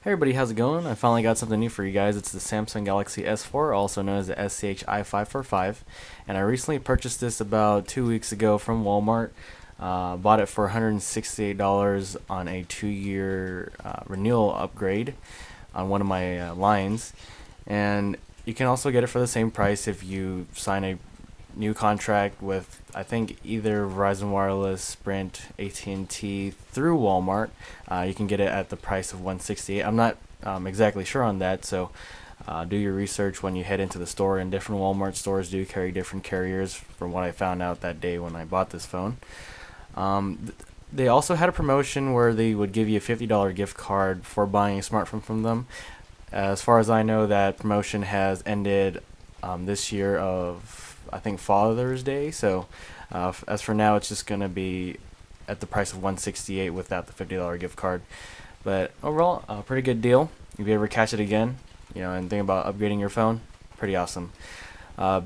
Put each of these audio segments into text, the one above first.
Hey everybody, how's it going? I finally got something new for you guys. It's the Samsung Galaxy S4, also known as the SCH-i545, and I recently purchased this about 2 weeks ago from Walmart. Bought it for $168 on a 2-year renewal upgrade on one of my lines, and you can also get it for the same price if you sign a new contract with, I think, either Verizon Wireless, Sprint, AT&T through Walmart. You can get it at the price of $168. I'm not exactly sure on that, so do your research when you head into the store. And different Walmart stores do carry different carriers, from what I found out that day when I bought this phone. They also had a promotion where they would give you a $50 gift card for buying a smartphone from them. As far as I know, that promotion has ended this year of, I think, Father's Day. So as for now, it's just going to be at the price of $168 without the $50 gift card. But overall, a pretty good deal. If you ever catch it again, and think about upgrading your phone, pretty awesome.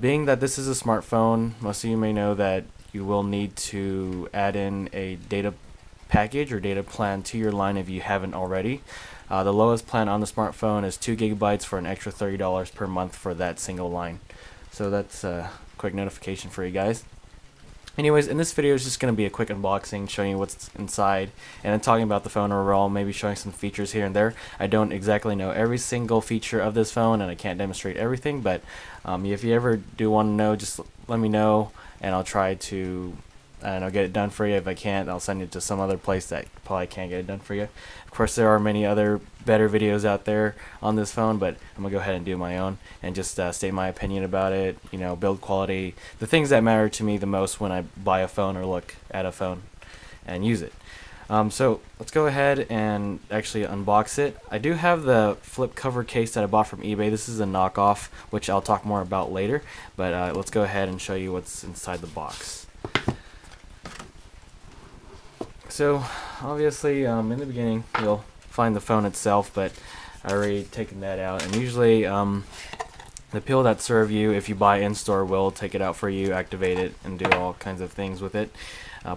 Being that this is a smartphone, most of you may know that you will need to add in a data package or data plan to your line if you haven't already. The lowest plan on the smartphone is 2 gigabytes for an extra $30 per month for that single line. So that's a quick notification for you guys. Anyways, in this video is just going to be a quick unboxing, showing you what's inside, and then talking about the phone overall, maybe showing some features here and there. I don't exactly know every single feature of this phone, and I can't demonstrate everything, but if you ever do want to know, just let me know, and I'll try to get it done for you. If I can't, I'll send it to some other place that probably can't get it done for you. Of course, there are many other better videos out there on this phone, but I'm gonna go ahead and do my own and just state my opinion about it. Build quality, the things that matter to me the most when I buy a phone or look at a phone and use it. So let's go ahead and actually unbox it. I do have the flip cover case that I bought from eBay. This is a knockoff, which I'll talk more about later, but let's go ahead and show you what's inside the box. So obviously in the beginning you'll find the phone itself, but I already taken that out, and usually the people that serve you if you buy in-store will take it out for you, activate it, and do all kinds of things with it.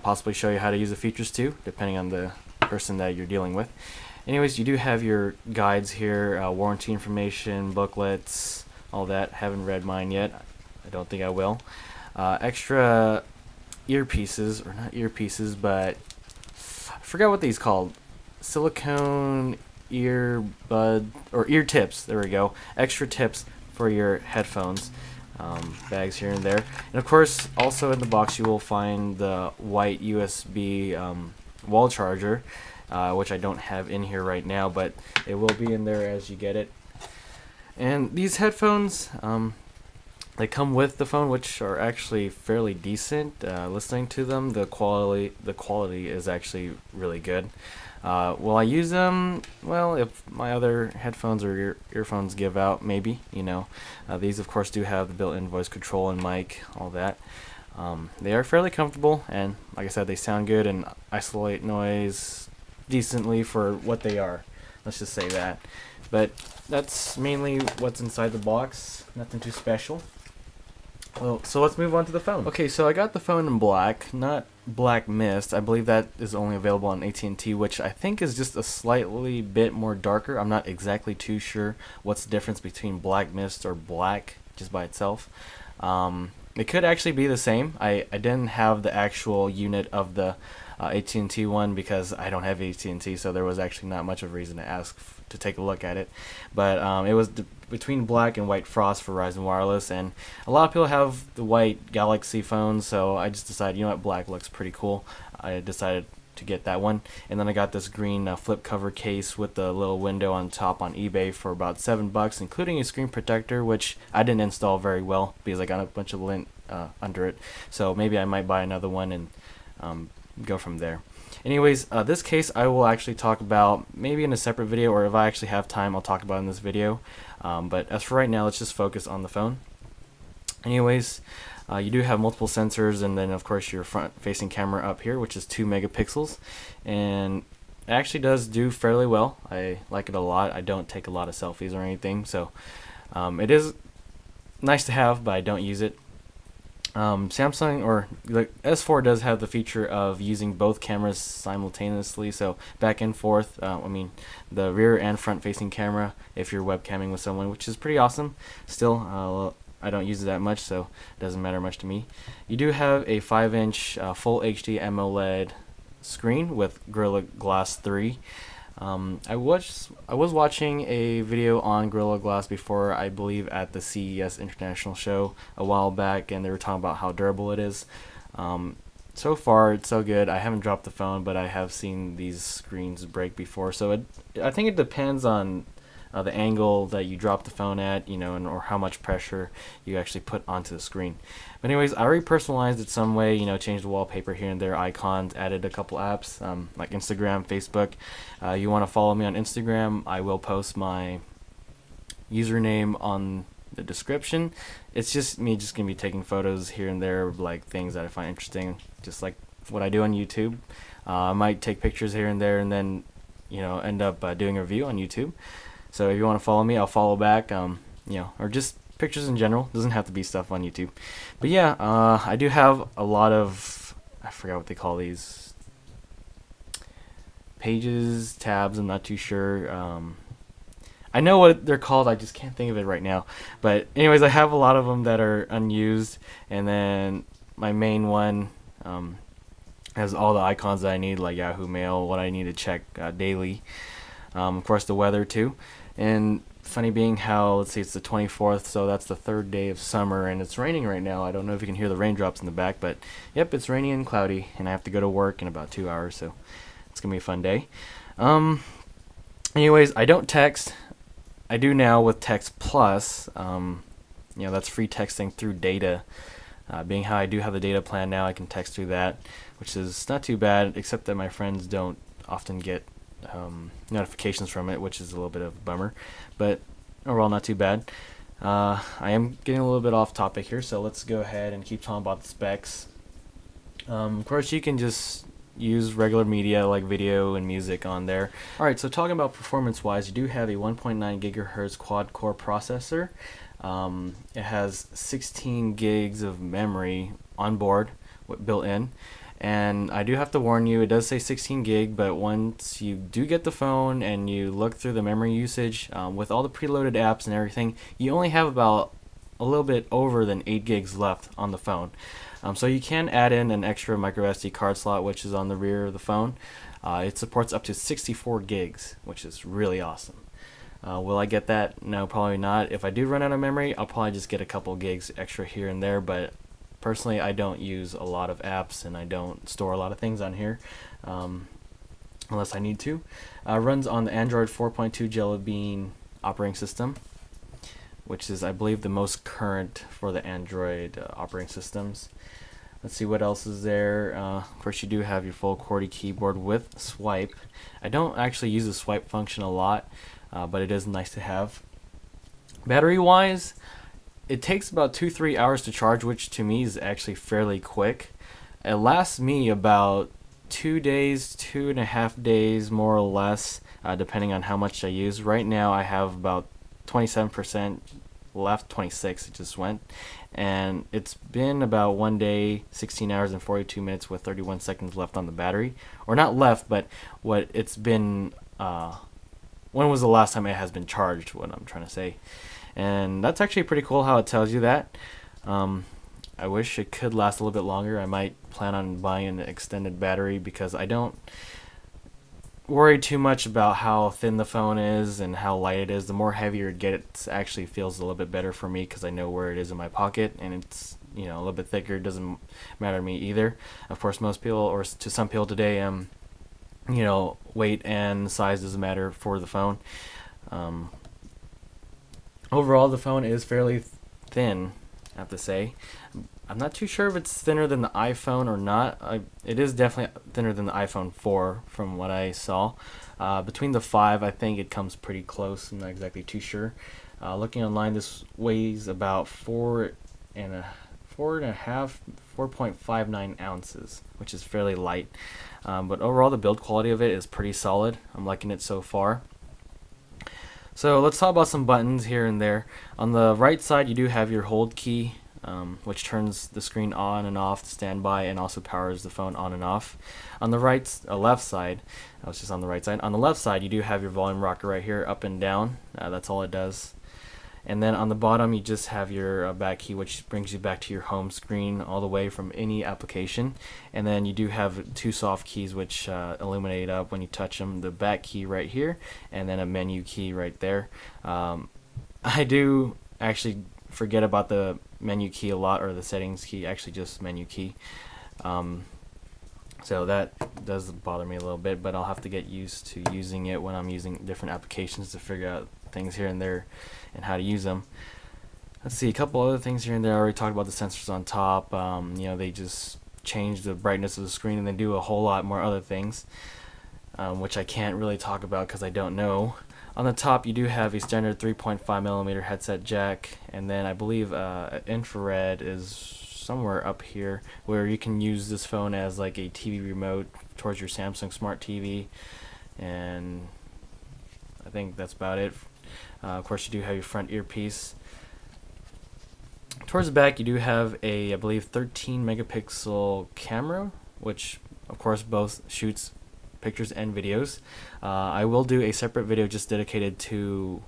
Possibly show you how to use the features too, depending on the person that you're dealing with. Anyways, you do have your guides here, warranty information, booklets, all that. Haven't read mine yet. I don't think I will. Extra earpieces, or not earpieces, but I forgot what these called. Silicone earbud or ear tips. There we go. Extra tips for your headphones. Bags here and there. And of course, also in the box you will find the white USB wall charger, which I don't have in here right now, but it will be in there as you get it. And these headphones, they come with the phone, which are actually fairly decent. Listening to them, the quality is actually really good. Will I use them? Well, if my other headphones or earphones give out, maybe. These of course do have the built-in voice control and mic, all that. They are fairly comfortable, and like I said, they sound good and isolate noise decently for what they are. Let's just say that. But that's mainly what's inside the box. Nothing too special. Well, so let's move on to the phone. Okay, so I got the phone in black, not black mist. I believe that is only available on AT&T, which I think is just a slightly bit more darker. I'm not exactly too sure what's the difference between black mist or black just by itself. It could actually be the same. I didn't have the actual unit of the AT&T one because I don't have AT&T, so there was actually not much of a reason to ask to take a look at it. But it was between black and white frost for Verizon Wireless, and a lot of people have the white Galaxy phones, so I just decided, black looks pretty cool. I decided to get that one, and then I got this green flip cover case with the little window on top on eBay for about $7, including a screen protector, which I didn't install very well because I got a bunch of lint under it. So maybe I might buy another one and go from there. Anyways, this case I will actually talk about maybe in a separate video, or if I actually have time I'll talk about in this video. But as for right now, let's just focus on the phone. Anyways, you do have multiple sensors, and then of course your front facing camera up here, which is 2 megapixels, and it actually does do fairly well. I like it a lot. I don't take a lot of selfies or anything, so it is nice to have, but I don't use it. Samsung or the S4 does have the feature of using both cameras simultaneously, so back and forth. I mean, the rear and front facing camera if you're webcamming with someone, which is pretty awesome. Still, I don't use it that much, so it doesn't matter much to me. You do have a 5-inch full HD AMOLED screen with Gorilla Glass 3. I was watching a video on Gorilla Glass before, I believe at the CES International Show a while back, and they were talking about how durable it is. So far it's so good. I haven't dropped the phone, but I have seen these screens break before, so I think it depends on the angle that you drop the phone at, you know, and or how much pressure you actually put onto the screen. But anyways, I already personalized it some way, you know, changed the wallpaper here and there, icons, added a couple apps like Instagram, Facebook. You want to follow me on Instagram, I will post my username on the description. It's just me gonna be taking photos here and there of like things that I find interesting, just like what I do on YouTube. I might take pictures here and there and then, you know, end up doing a review on YouTube. So if you want to follow me, I'll follow back, you know, or just pictures in general. Doesn't have to be stuff on YouTube. But yeah, I do have a lot of, I forgot what they call these, pages, tabs, I'm not too sure. I know what they're called, I just can't think of it right now. But anyways, I have a lot of them that are unused, and then my main one has all the icons that I need, like Yahoo Mail, what I need to check daily. Of course, the weather too. And funny being how, let's see, it's the 24th, so that's the 3rd day of summer, and it's raining right now. I don't know if you can hear the raindrops in the back, but yep, it's rainy and cloudy, and I have to go to work in about 2 hours, so it's gonna be a fun day. Anyways, I don't text. I do now with Text Plus. You know, that's free texting through data. Being how I do have the data plan now, I can text through that, which is not too bad, except that my friends don't often get notifications from it, which is a little bit of a bummer, but overall not too bad. I am getting a little bit off topic here, so let's go ahead and keep talking about the specs. Of course, you can just use regular media like video and music on there. Alright, so talking about performance wise, you do have a 1.9 gigahertz quad core processor. It has 16 gigs of memory on board built in. And I do have to warn you, it does say 16 gig, but once you do get the phone and you look through the memory usage, with all the preloaded apps and everything, you only have about a little bit over than 8 gigs left on the phone. So you can add in an extra microSD card slot, which is on the rear of the phone. It supports up to 64 gigs, which is really awesome. Will I get that? No, probably not. If I do run out of memory, I'll probably just get a couple gigs extra here and there, but personally, I don't use a lot of apps and I don't store a lot of things on here unless I need to. Runs on the Android 4.2 Jelly Bean operating system, which is, I believe, the most current for the Android operating systems. Let's see what else is there. Of course, you do have your full QWERTY keyboard with swipe. I don't actually use the swipe function a lot, but it is nice to have. Battery-wise, it takes about 2-3 hours to charge, which to me is actually fairly quick. It lasts me about 2 days, 2.5 days, more or less, depending on how much I use. Right now I have about 27% left, 26 it just went, and it's been about 1 day, 16 hours and 42 minutes with 31 seconds left on the battery. Or not left, but what it's been, when was the last time it has been charged, what I'm trying to say. And that's actually pretty cool how it tells you that. I wish it could last a little bit longer. I might plan on buying an extended battery because I don't worry too much about how thin the phone is and how light it is. The more heavier it gets, it actually feels a little bit better for me because I know where it is in my pocket, and it's, you know, a little bit thicker. It doesn't matter to me either. Of course, most people, or to some people today, you know, weight and size doesn't matter for the phone. Overall, the phone is fairly thin, I have to say. I'm not too sure if it's thinner than the iPhone or not. It is definitely thinner than the iPhone 4 from what I saw. Between the 5, I think it comes pretty close. I'm not exactly too sure. Looking online, this weighs about 4.59 ounces, which is fairly light. But overall, the build quality of it is pretty solid. I'm liking it so far. So let's talk about some buttons here and there. On the right side, you do have your hold key. which turns the screen on and off to standby and also powers the phone on and off. On the left side, I was just on the right side. On the left side, you do have your volume rocker right here, up and down. That's all it does. And then on the bottom, you just have your back key, which brings you back to your home screen all the way from any application. And then you do have two soft keys which illuminate up when you touch them, the back key right here and then a menu key right there. I do actually forget about the menu key a lot, or the settings key, actually just menu key. So that does bother me a little bit, but I'll have to get used to using it when I'm using different applications to figure out things here and there and how to use them. Let's see, a couple other things here and there. I already talked about the sensors on top. You know, they just change the brightness of the screen, and they do a whole lot more other things, which I can't really talk about because I don't know. On the top, you do have a standard 3.5mm headset jack, and then I believe infrared is somewhere up here, where you can use this phone as like a TV remote towards your Samsung Smart TV, and I think that's about it. Of course, you do have your front earpiece. Towards the back, you do have a, I believe, 13 megapixel camera, which of course both shoots pictures and videos. I will do a separate video just dedicated to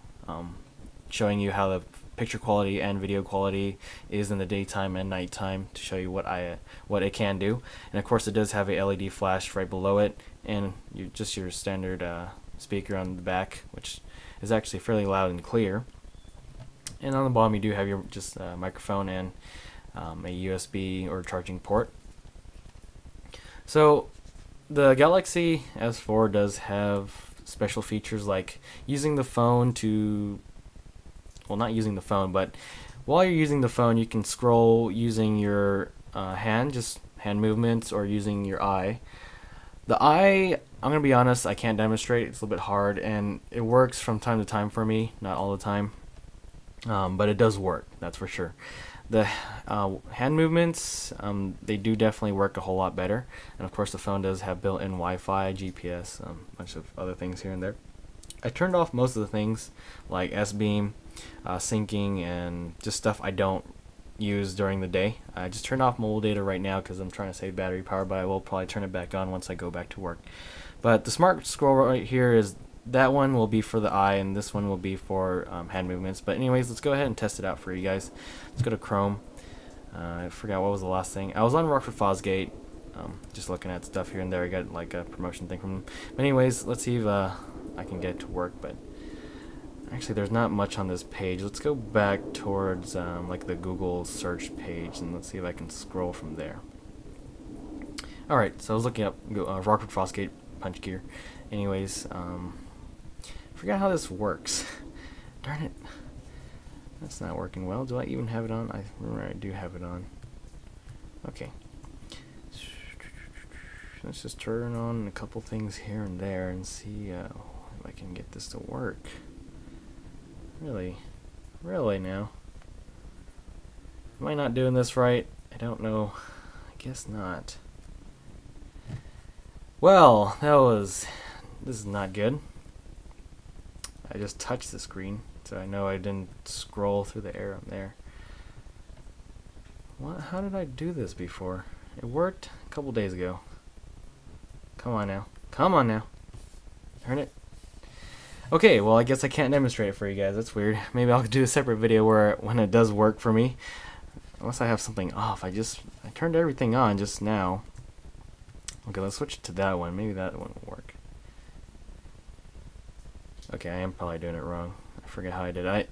showing you how the picture quality and video quality is in the daytime and nighttime, to show you what it can do. And of course, it does have a LED flash right below it, and just your standard speaker on the back, which is actually fairly loud and clear. And on the bottom, you do have your just microphone and a USB or charging port. So the Galaxy S4 does have special features like using the phone to, well, not using the phone, but while you're using the phone, you can scroll using your hand, just hand movements, or using your eye. The eye, I'm going to be honest, I can't demonstrate. It's a little bit hard, and it works from time to time for me, not all the time. But it does work, that's for sure. The hand movements, they do definitely work a whole lot better. And of course, the phone does have built-in Wi-Fi, GPS, a bunch of other things here and there. I turned off most of the things like S-Beam, syncing, and just stuff I don't use during the day. I just turned off mobile data right now because I'm trying to save battery power, but I will probably turn it back on once I go back to work. But the smart scroll right here is, that one will be for the eye, and this one will be for hand movements. But anyways, let's go ahead and test it out for you guys. Let's go to Chrome. I forgot what was the last thing. I was on Rockford Fosgate, just looking at stuff here and there. I got like a promotion thing from them. But anyways, let's see if I can get it to work. But actually, there's not much on this page. Let's go back towards like the Google search page, and let's see if I can scroll from there. Alright, so I was looking up Rockford Fosgate punch gear. Anyways, forgot how this works. Darn it. That's not working well. Do I even have it on? I remember I do have it on. Okay. Let's just turn on a couple things here and there and see if I can get this to work. Really? Really now? Am I not doing this right? I don't know. I guess not. Well, this is not good. I just touched the screen, so I know I didn't scroll through the arrow there. What? How did I do this before? It worked a couple days ago. Come on now. Come on now. Turn it. Okay, well, I guess I can't demonstrate it for you guys. That's weird. Maybe I'll do a separate video when it does work for me. Unless I have something off. I turned everything on just now. Okay, let's switch to that one. Maybe that one will work. Okay, I am probably doing it wrong. I forget how I did it.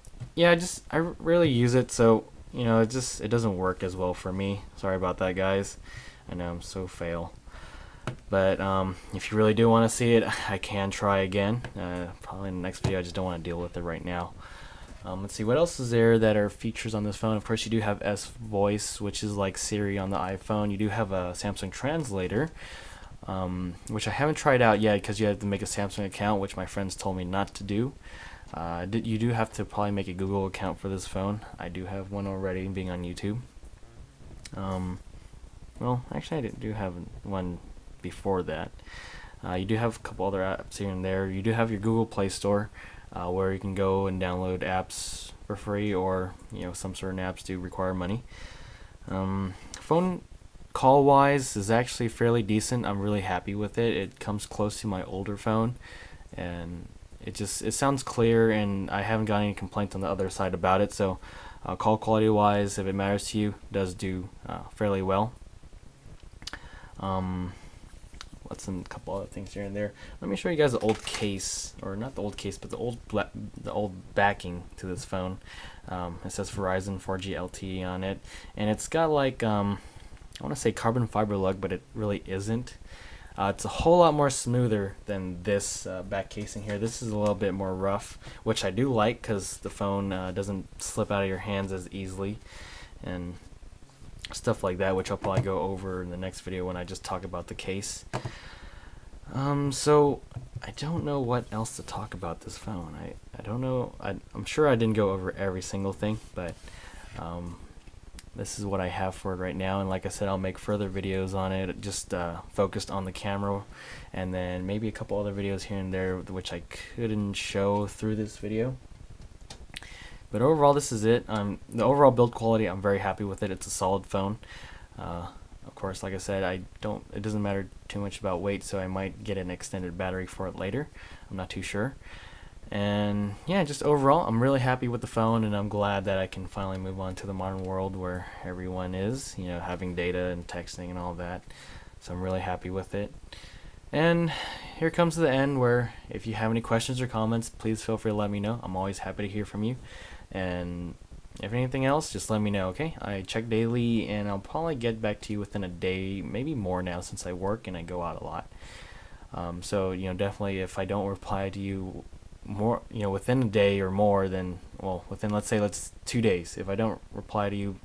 I rarely use it, so you know, it doesn't work as well for me. Sorry about that, guys. I know I'm so fail. But if you really do want to see it, I can try again. Probably in the next video. I just don't want to deal with it right now. Let's see, what else is there that are features on this phone? Of course, you do have S Voice, which is like Siri on the iPhone. You do have a Samsung Translator, which I haven't tried out yet because you have to make a Samsung account, which my friends told me not to do. You do have to probably make a Google account for this phone. I do have one already, being on YouTube. Well, actually, I do have one before that. You do have a couple other apps here and there. You do have your Google Play Store. where you can go and download apps for free, or some certain apps do require money. Phone call wise is actually fairly decent. I'm really happy with it. It comes close to my older phone, and it sounds clear, and I haven't got any complaints on the other side about it. So call quality wise, if it matters to you, does do fairly well. Let's a couple other things here and there. Let me show you guys the old case, or not the old case, but the old backing to this phone. It says Verizon 4G LTE on it, and it's got like I want to say carbon fiber lug, but it really isn't. It's a whole lot more smoother than this back casing here. This is a little bit more rough, which I do like because the phone doesn't slip out of your hands as easily, and stuff like that, which I'll probably go over in the next video when I just talk about the case. So I don't know what else to talk about this phone. I don't know. I'm sure I didn't go over every single thing, but this is what I have for it right now. And like I said, I'll make further videos on it, just focused on the camera, and then maybe a couple other videos here and there which I couldn't show through this video. But overall, this is it. The overall build quality, I'm very happy with it. It's a solid phone. Of course, like I said, it doesn't matter too much about weight, so I might get an extended battery for it later. I'm not too sure. And yeah, just overall, I'm really happy with the phone, and I'm glad that I can finally move on to the modern world where everyone is, having data and texting and all that. So I'm really happy with it. And here comes the end, where if you have any questions or comments, please feel free to let me know. I'm always happy to hear from you. And if anything else, just let me know, okay? I check daily, and I'll probably get back to you within a day, maybe more now, since I work and I go out a lot. So definitely, if I don't reply to you more, within a day or more, then within, let's say 2 days. If I don't reply to you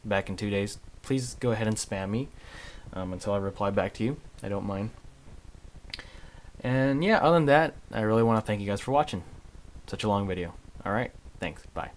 back in 2 days, please go ahead and spam me until I reply back to you. I don't mind. And yeah, other than that, I really want to thank you guys for watching such a long video. Alright, thanks, bye.